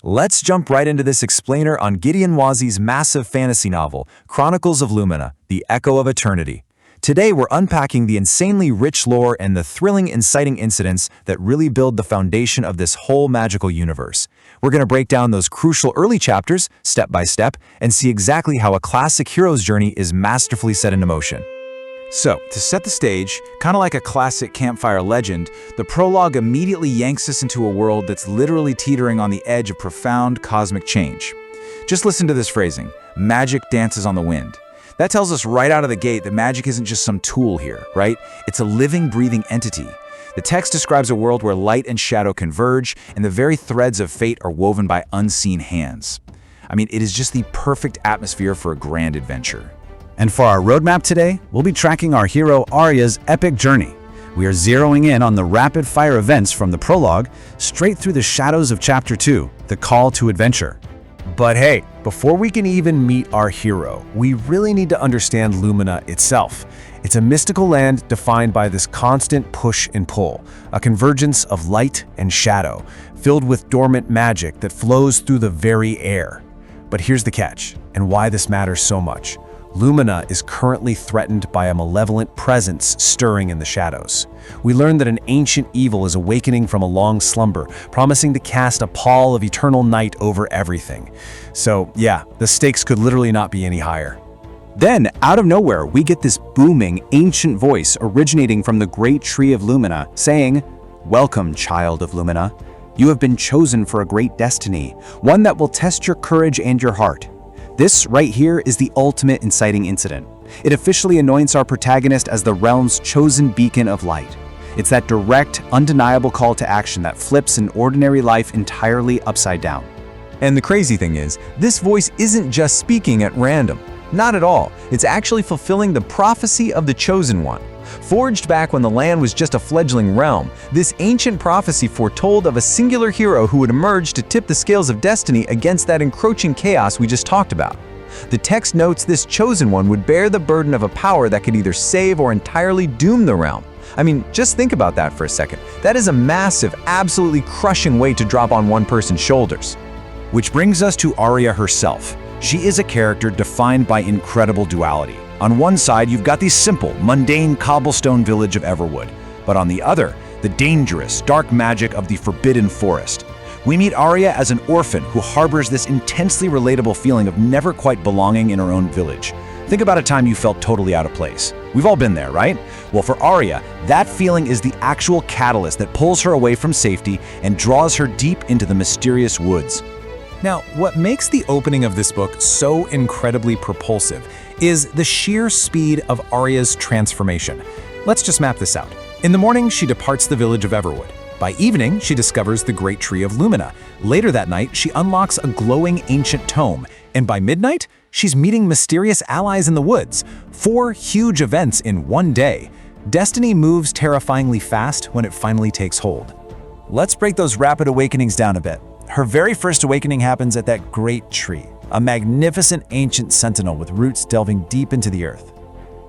Let's jump right into this explainer on Gideon Wazi's massive fantasy novel, Chronicles of Lumina, The Echo of Eternity. Today we're unpacking the insanely rich lore and the thrilling, inciting incidents that really build the foundation of this whole magical universe. We're going to break down those crucial early chapters, step by step, and see exactly how a classic hero's journey is masterfully set into motion. So, to set the stage, kind of like a classic campfire legend, the prologue immediately yanks us into a world that's literally teetering on the edge of profound cosmic change. Just listen to this phrasing, magic dances on the wind. That tells us right out of the gate that magic isn't just some tool here, right? It's a living, breathing entity. The text describes a world where light and shadow converge, and the very threads of fate are woven by unseen hands. I mean, it is just the perfect atmosphere for a grand adventure. And for our roadmap today, we'll be tracking our hero Aria's epic journey. We are zeroing in on the rapid-fire events from the prologue, straight through the shadows of Chapter 2, the call to adventure. But hey, before we can even meet our hero, we really need to understand Lumina itself. It's a mystical land defined by this constant push and pull, a convergence of light and shadow, filled with dormant magic that flows through the very air. But here's the catch, and why this matters so much. Lumina is currently threatened by a malevolent presence stirring in the shadows. We learn that an ancient evil is awakening from a long slumber, promising to cast a pall of eternal night over everything. So yeah, the stakes could literally not be any higher. Then, out of nowhere, we get this booming, ancient voice originating from the great tree of Lumina, saying, "Welcome, child of Lumina. You have been chosen for a great destiny, one that will test your courage and your heart." This right here is the ultimate inciting incident. It officially anoints our protagonist as the realm's chosen beacon of light. It's that direct, undeniable call to action that flips an ordinary life entirely upside down. And the crazy thing is, this voice isn't just speaking at random. Not at all. It's actually fulfilling the prophecy of the Chosen One. Forged back when the land was just a fledgling realm, this ancient prophecy foretold of a singular hero who would emerge to tip the scales of destiny against that encroaching chaos we just talked about. The text notes this Chosen One would bear the burden of a power that could either save or entirely doom the realm. I mean, just think about that for a second. That is a massive, absolutely crushing weight to drop on one person's shoulders. Which brings us to Aria herself. She is a character defined by incredible duality. On one side, you've got the simple, mundane cobblestone village of Everwood, but on the other, the dangerous, dark magic of the Forbidden Forest. We meet Aria as an orphan who harbors this intensely relatable feeling of never quite belonging in her own village. Think about a time you felt totally out of place. We've all been there, right? Well, for Aria, that feeling is the actual catalyst that pulls her away from safety and draws her deep into the mysterious woods. Now, what makes the opening of this book so incredibly propulsive is the sheer speed of Aria's transformation. Let's just map this out. In the morning, she departs the village of Everwood. By evening, she discovers the great tree of Lumina. Later that night, she unlocks a glowing ancient tome. And by midnight, she's meeting mysterious allies in the woods. 4 huge events in one day. Destiny moves terrifyingly fast when it finally takes hold. Let's break those rapid awakenings down a bit. Her very first awakening happens at that great tree, a magnificent ancient sentinel with roots delving deep into the earth.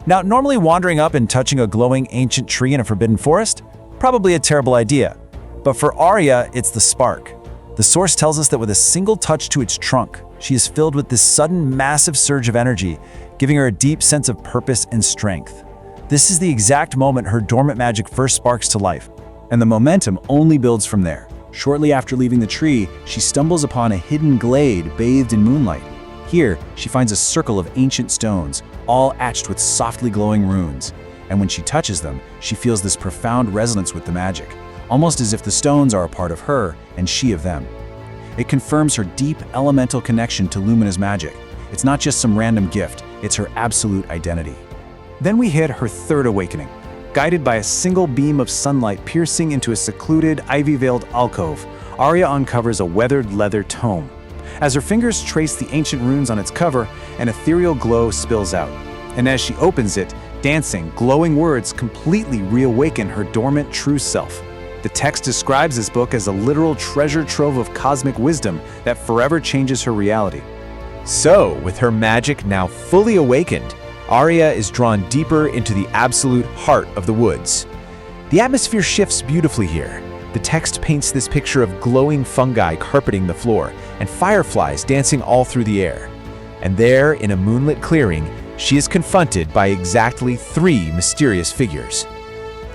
Now, normally wandering up and touching a glowing ancient tree in a forbidden forest? Probably a terrible idea. But for Aria, it's the spark. The source tells us that with a single touch to its trunk, she is filled with this sudden massive surge of energy, giving her a deep sense of purpose and strength. This is the exact moment her dormant magic first sparks to life, and the momentum only builds from there. Shortly after leaving the tree, she stumbles upon a hidden glade bathed in moonlight. Here, she finds a circle of ancient stones, all etched with softly glowing runes. And when she touches them, she feels this profound resonance with the magic, almost as if the stones are a part of her and she of them. It confirms her deep elemental connection to Lumina's magic. It's not just some random gift, it's her absolute identity. Then we hit her third awakening. Guided by a single beam of sunlight piercing into a secluded, ivy-veiled alcove, Aria uncovers a weathered leather tome. As her fingers trace the ancient runes on its cover, an ethereal glow spills out. And as she opens it, dancing, glowing words completely reawaken her dormant true self. The text describes this book as a literal treasure trove of cosmic wisdom that forever changes her reality. So, with her magic now fully awakened, Aria is drawn deeper into the absolute heart of the woods. The atmosphere shifts beautifully here. The text paints this picture of glowing fungi carpeting the floor and fireflies dancing all through the air. And there, in a moonlit clearing, she is confronted by exactly 3 mysterious figures.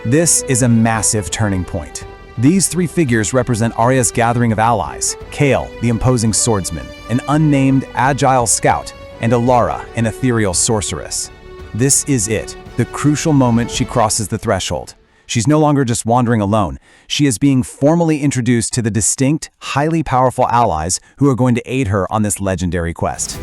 This is a massive turning point. These 3 figures represent Aria's gathering of allies: Kale, the imposing swordsman, an unnamed, agile scout, and Alara, an ethereal sorceress. This is it, the crucial moment she crosses the threshold. She's no longer just wandering alone. She is being formally introduced to the distinct, highly powerful allies who are going to aid her on this legendary quest.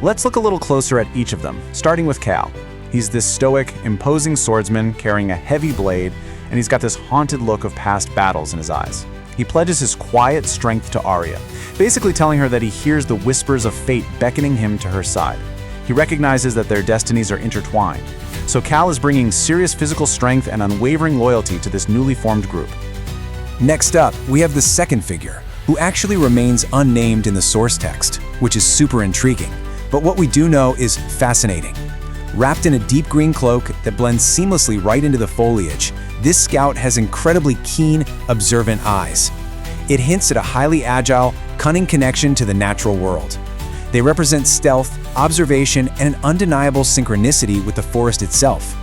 Let's look a little closer at each of them, starting with Cal. He's this stoic, imposing swordsman carrying a heavy blade, and he's got this haunted look of past battles in his eyes. He pledges his quiet strength to Aria, basically telling her that he hears the whispers of fate beckoning him to her side. He recognizes that their destinies are intertwined. So Cal is bringing serious physical strength and unwavering loyalty to this newly formed group. Next up, we have the second figure, who actually remains unnamed in the source text, which is super intriguing. But what we do know is fascinating. Wrapped in a deep green cloak that blends seamlessly right into the foliage, this scout has incredibly keen, observant eyes. It hints at a highly agile, cunning connection to the natural world. They represent stealth, observation, and an undeniable synchronicity with the forest itself.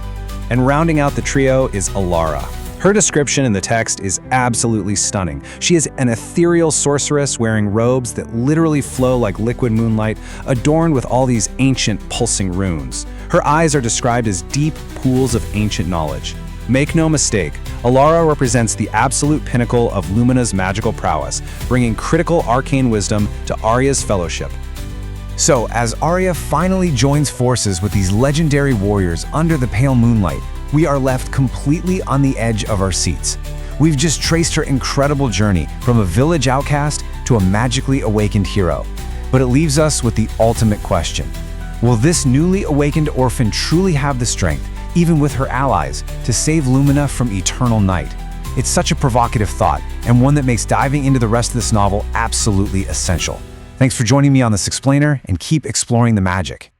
And rounding out the trio is Alara. Her description in the text is absolutely stunning. She is an ethereal sorceress wearing robes that literally flow like liquid moonlight, adorned with all these ancient pulsing runes. Her eyes are described as deep pools of ancient knowledge. Make no mistake, Alara represents the absolute pinnacle of Lumina's magical prowess, bringing critical arcane wisdom to Aria's fellowship. So, as Aria finally joins forces with these legendary warriors under the pale moonlight, we are left completely on the edge of our seats. We've just traced her incredible journey from a village outcast to a magically awakened hero. But it leaves us with the ultimate question. Will this newly awakened orphan truly have the strength, even with her allies, to save Lumina from eternal night? It's such a provocative thought, and one that makes diving into the rest of this novel absolutely essential. Thanks for joining me on this explainer, and keep exploring the magic.